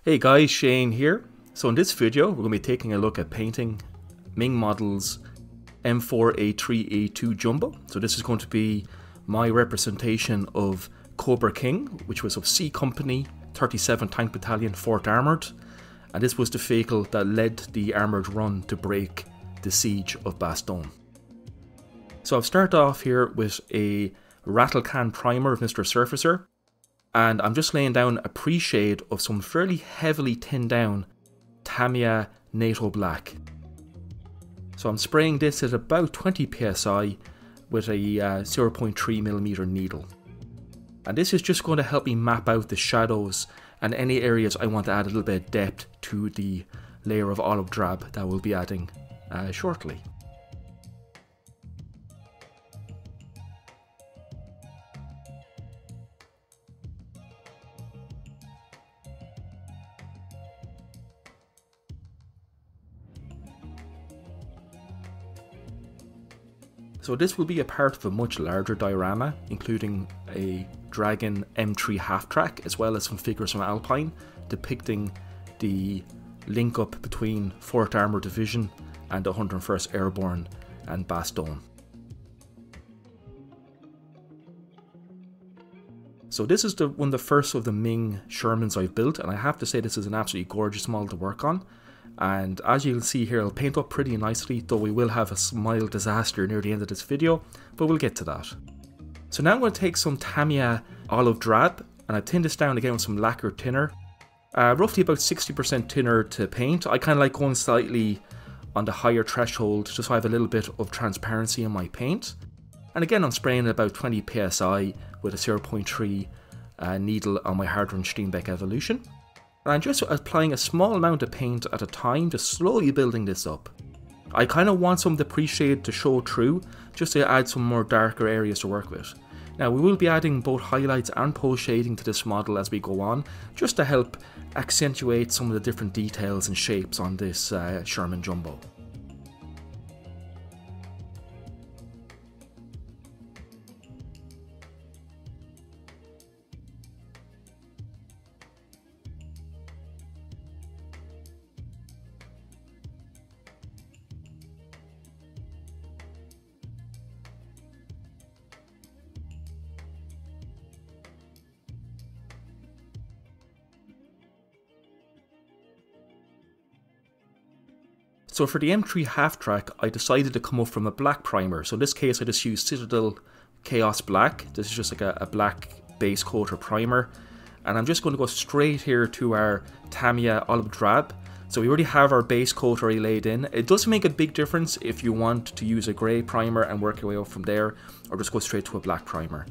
Hey guys, Shane here. So in this video we're going to be taking a look at painting Meng Model's M4A3E2 Jumbo. So this is going to be my representation of Cobra King, which was of C Company 37 Tank Battalion 4th Armoured, and this was the vehicle that led the armoured run to break the siege of Bastogne. So I've started off here with a rattle can primer of Mr. Surfacer, and I'm just laying down a pre-shade of some fairly heavily tinned down Tamiya NATO Black. So I'm spraying this at about 20 psi with a 0.3mm needle. And this is just going to help me map out the shadows and any areas I want to add a little bit of depth to the layer of olive drab that we'll be adding shortly. So this will be a part of a much larger diorama, including a Dragon M3 Halftrack, as well as some figures from Alpine, depicting the link up between 4th Armoured Division and 101st Airborne and Bastogne. So this is one of the first of the Meng Shermans I've built, and I have to say this is an absolutely gorgeous model to work on. And as you'll see here, it'll paint up pretty nicely, though we will have a mild disaster near the end of this video, but we'll get to that. So now I'm going to take some Tamiya olive drab, and I've tinned this down again with some lacquer thinner. Roughly about 60% thinner to paint. I kind of like going slightly on the higher threshold, just so I have a little bit of transparency in my paint. And again, I'm spraying about 20 psi with a 0.3 needle on my hard-run Steenbeck Evolution. And I'm just applying a small amount of paint at a time, just slowly building this up. I kind of want some of the pre-shade to show through, just to add some more darker areas to work with. Now we will be adding both highlights and post shading to this model as we go on, just to help accentuate some of the different details and shapes on this Sherman Jumbo. So for the M3 Halftrack, I decided to come up from a black primer. So in this case, I just used Citadel Chaos Black. This is just like a black base coat or primer. And I'm just going to go straight here to our Tamiya olive drab. So we already have our base coat already laid in. It doesn't make a big difference if you want to use a grey primer and work your way up from there, or just go straight to a black primer.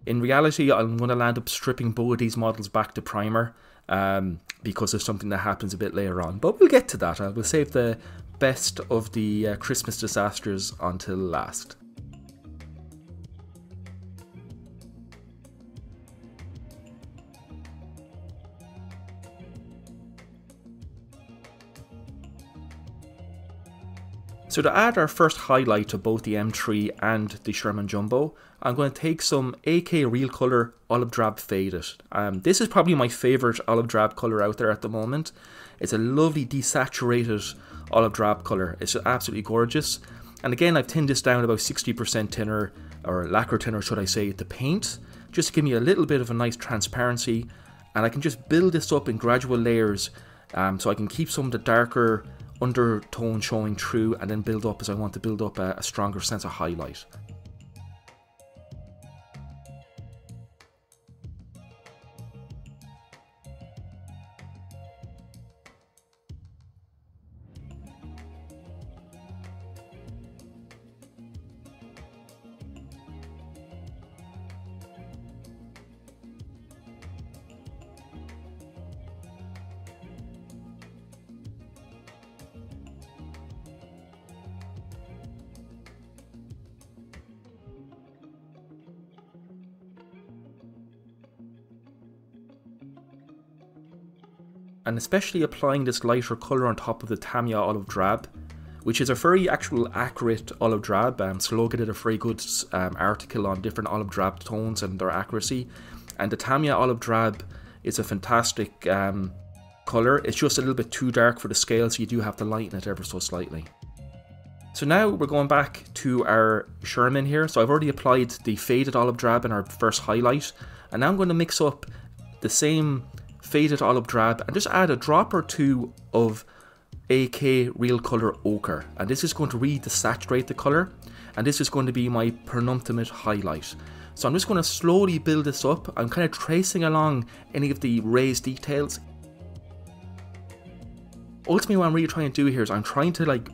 In reality, I'm going to land up stripping both of these models back to primer. Because there's something that happens a bit later on, but we'll get to that. I will save the best of the Christmas disasters until last. So to add our first highlight to both the M3 and the Sherman Jumbo, I'm going to take some AK Real Colour Olive Drab Faded. This is probably my favourite olive drab colour out there at the moment. It's a lovely desaturated olive drab colour. It's absolutely gorgeous. And again, I've tinned this down about 60% thinner, or lacquer thinner should I say, to paint, just to give me a little bit of a nice transparency. And I can just build this up in gradual layers, so I can keep some of the darker undertone showing through and then build up as I want to build up a stronger sense of highlight. And especially applying this lighter colour on top of the Tamiya olive drab which is a very actual accurate olive drab. Sloga did a very good article on different olive drab tones and their accuracy. And the Tamiya olive drab is a fantastic colour. It's just a little bit too dark for the scale, so you do have to lighten it ever so slightly. So now we're going back to our Sherman here. So I've already applied the faded olive drab in our first highlight, and now I'm going to mix up the same faded olive drab and just add a drop or two of AK Real Colour Ochre, and this is going to really desaturate the colour, and this is going to be my penultimate highlight. So I'm just going to slowly build this up. I'm kind of tracing along any of the raised details. Ultimately what I'm really trying to do here is I'm trying to like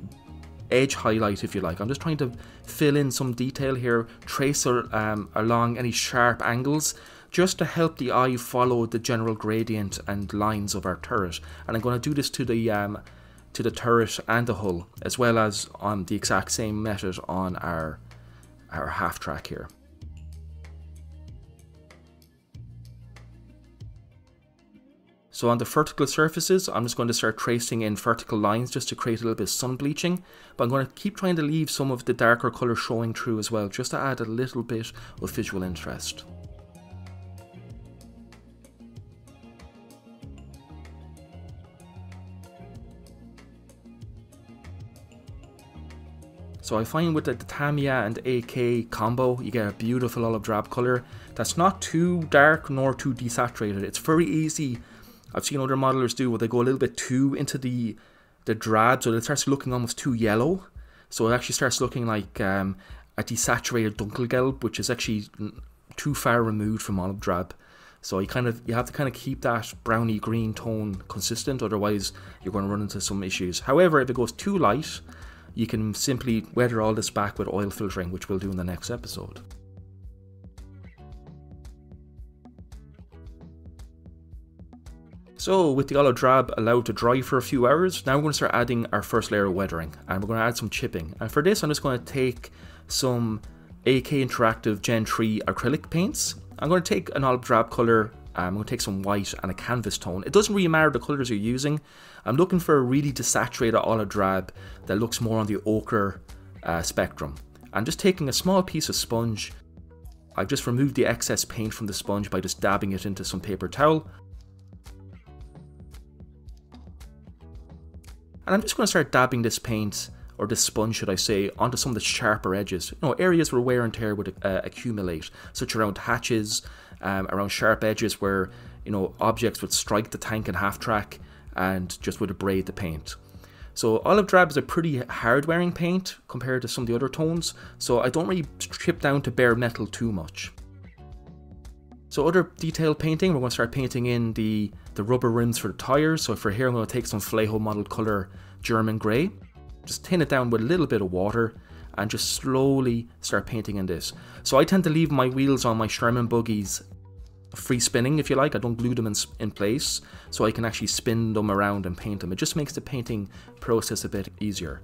edge highlight, if you like. I'm just trying to fill in some detail here, trace along any sharp angles, just to help the eye follow the general gradient and lines of our turret. And I'm going to do this to the turret and the hull, as well as on the exact same method on our half track here. So on the vertical surfaces, I'm just going to start tracing in vertical lines just to create a little bit of sun bleaching. But I'm going to keep trying to leave some of the darker colour showing through as well, just to add a little bit of visual interest. So I find with the Tamiya and AK combo, you get a beautiful olive drab colour that's not too dark nor too desaturated. It's very easy. I've seen other modelers do where they go a little bit too into the drab, so it starts looking almost too yellow. So it actually starts looking like a desaturated Dunkelgelb, which is actually too far removed from olive drab. So you have to kind of keep that browny green tone consistent, otherwise you're going to run into some issues. However, if it goes too light, you can simply weather all this back with oil filtering, which we'll do in the next episode. So with the olive drab allowed to dry for a few hours, now we're going to start adding our first layer of weathering, and we're going to add some chipping. And for this I'm just going to take some AK Interactive Gen 3 acrylic paints. I'm going to take an olive drab colour, I'm going to take some white and a canvas tone. It doesn't really matter the colours you're using. I'm looking for a really desaturated olive drab that looks more on the ochre spectrum. I'm just taking a small piece of sponge. I've just removed the excess paint from the sponge by just dabbing it into some paper towel. And I'm just going to start dabbing this paint, or this sponge should I say, onto some of the sharper edges. You know, areas where wear and tear would accumulate, such around hatches, around sharp edges where, you know, objects would strike the tank and half track and just would abrade the paint. So olive drab is a pretty hard wearing paint compared to some of the other tones, so I don't really chip down to bare metal too much. So other detailed painting, we're going to start painting in the rubber rims for the tyres. So for here I'm going to take some Fleho Model Colour German Grey, just tin it down with a little bit of water and just slowly start painting in this. So I tend to leave my wheels on my Sherman buggies free spinning, if you like. I don't glue them in place, so I can actually spin them around and paint them. It just makes the painting process a bit easier.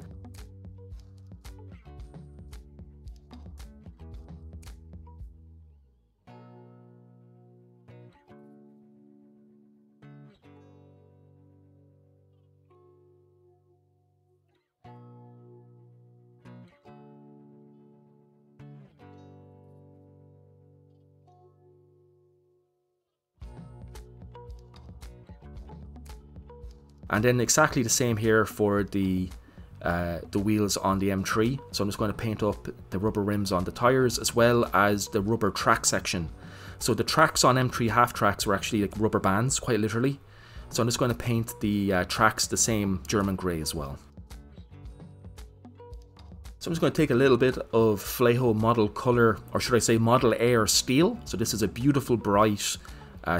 And then exactly the same here for the wheels on the M3. So I'm just going to paint up the rubber rims on the tyres as well as the rubber track section. So the tracks on M3 Halftracks were actually like rubber bands, quite literally. So I'm just going to paint the tracks the same German grey as well. So I'm just going to take a little bit of Fleho Model Colour, or should I say Model Air Steel. So this is a beautiful bright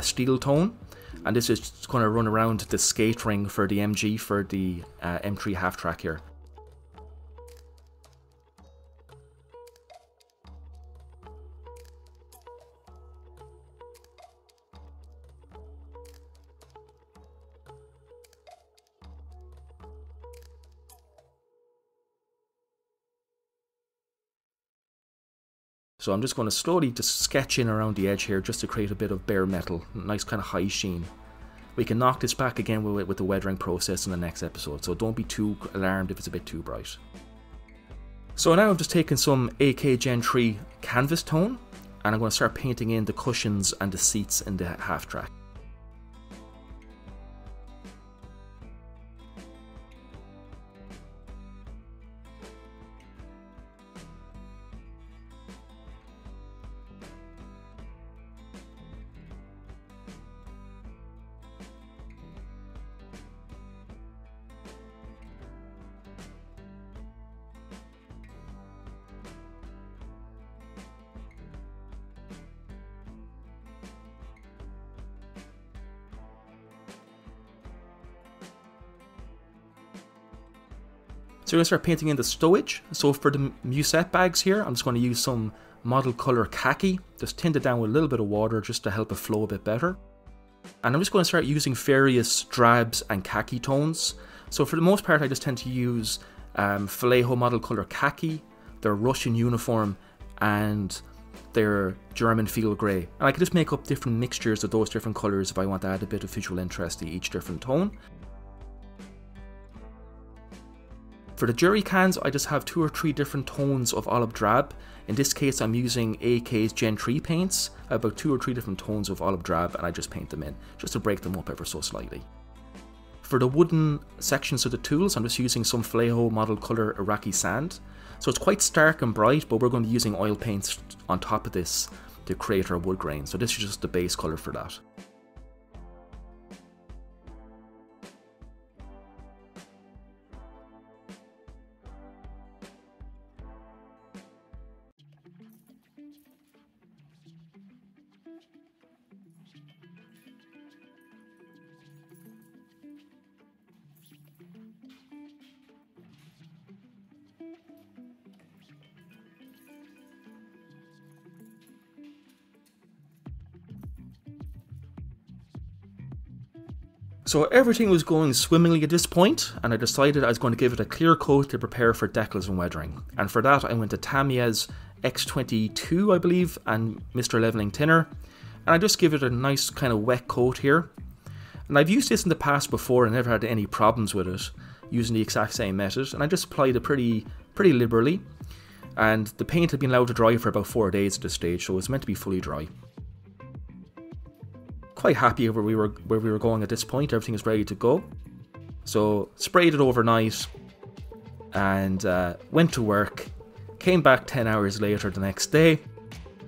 steel tone. And this is just going to run around the skate ring for the MG for the M3 Halftrack here. So I'm just going to slowly just sketch in around the edge here just to create a bit of bare metal, nice kind of high sheen. we can knock this back again with the weathering process in the next episode, so don't be too alarmed if it's a bit too bright. So now I'm just taking some AK Gen 3 canvas tone, and I'm going to start painting in the cushions and the seats in the Halftrack. So we're going to start painting in the stowage. So for the Muse Bags here, I'm just going to use some model color khaki, just tint it down with a little bit of water just to help it flow a bit better. And I'm just going to start using various drabs and khaki tones. So for the most part, I just tend to use Vallejo model color khaki, their Russian uniform, and their German field grey. And I can just make up different mixtures of those different colours if I want to add a bit of visual interest to each different tone. For the jerry cans, I just have 2 or 3 different tones of olive drab. In this case, I'm using AK's Gen 3 paints. I have about 2 or 3 different tones of olive drab, and I just paint them in, just to break them up ever so slightly. For the wooden sections of the tools, I'm just using some Vallejo model color Iraqi sand. So it's quite stark and bright, but we're going to be using oil paints on top of this to create our wood grain. So this is just the base color for that. So everything was going swimmingly at this point, and I decided I was going to give it a clear coat to prepare for decals and weathering. And for that I went to Tamiya's X22, I believe, and Mr. Leveling Thinner, and I just give it a nice kind of wet coat here. And I've used this in the past before and never had any problems with it, using the exact same method, and I just applied it pretty liberally. And the paint had been allowed to dry for about 4 days at this stage, so it was meant to be fully dry. Quite happy where we were going at this point. Everything is ready to go. So sprayed it overnight and went to work. Came back 10 hours later the next day,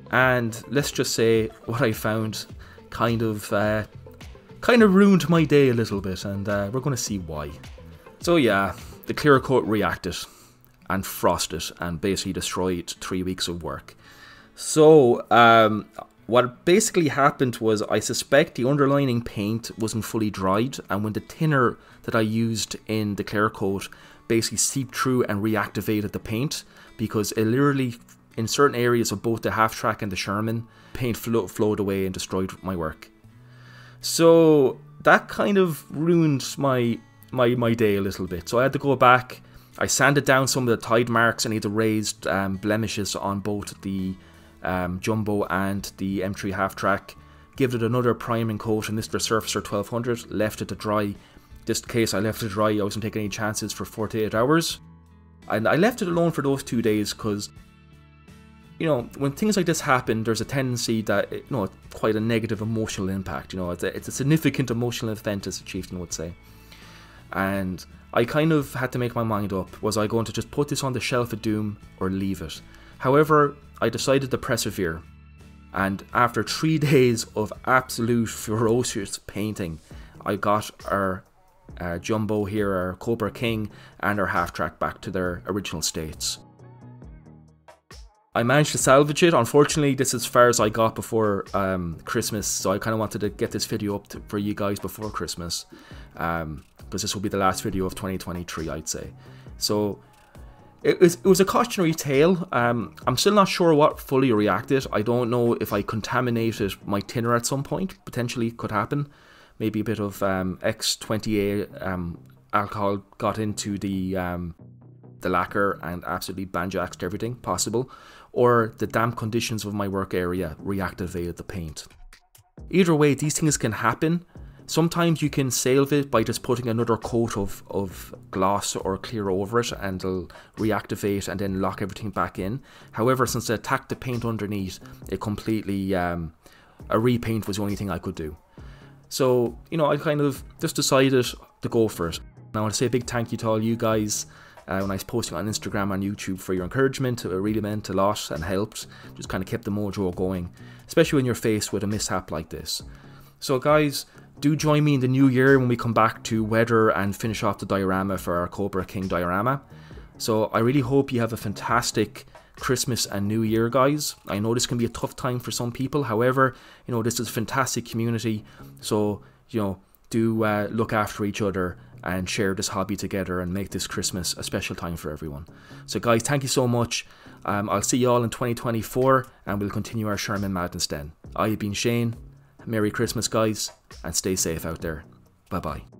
and let's just say what I found kind of ruined my day a little bit, and we're going to see why. So yeah, the clear coat reacted and frosted and basically destroyed 3 weeks of work. So what basically happened was, I suspect the underlining paint wasn't fully dried, and when the thinner that I used in the clear coat basically seeped through and reactivated the paint, because it literally, in certain areas of both the Halftrack and the Sherman, paint flowed away and destroyed my work. So that kind of ruined my day a little bit. So I had to go back. I sanded down some of the tide marks and the raised blemishes on both the Jumbo and the M3 Halftrack. Give it another priming coat in this Resurfacer 1200, left it to dry. This case I left it dry, I wasn't taking any chances for 48 hours. And I left it alone for those 2 days because, you know, when things like this happen, there's a tendency that, you know, quite a negative emotional impact. You know, it's a significant emotional event, as a chieftain would say. And I kind of had to make my mind up. Was I going to just put this on the shelf of doom or leave it? However, I decided to persevere, and after 3 days of absolute ferocious painting, I got our Jumbo here, our Cobra King, and our Halftrack back to their original states. I managed to salvage it. Unfortunately, this is as far as I got before Christmas, so I kind of wanted to get this video up for you guys before Christmas, because this will be the last video of 2023, I'd say. So it was a cautionary tale. I'm still not sure what fully reacted. I don't know if I contaminated my thinner at some point. Potentially could happen. Maybe a bit of X20A alcohol got into the lacquer and absolutely banjaxed everything possible. Or the damp conditions of my work area reactivated the paint. Either way, these things can happen, Sometimes you can save it by just putting another coat of gloss or clear over it, and it'll reactivate and then lock everything back in. However, since I attacked the paint underneath, it completely, a repaint was the only thing I could do. So, you know, I kind of just decided to go for it. And I want to say a big thank you to all you guys when I was posting on Instagram and YouTube for your encouragement. It really meant a lot and helped. Just kind of kept the mojo going, especially when you're faced with a mishap like this. So guys, do join me in the new year when we come back to weather and finish off the diorama for our Cobra King diorama. So I really hope you have a fantastic Christmas and New Year, guys. I know this can be a tough time for some people. However, you know, this is a fantastic community. So, you know, do look after each other and share this hobby together and make this Christmas a special time for everyone. So guys, thank you so much. I'll see you all in 2024 and we'll continue our Sherman Madness then. I have been Shane. Merry Christmas, guys, and stay safe out there. Bye bye.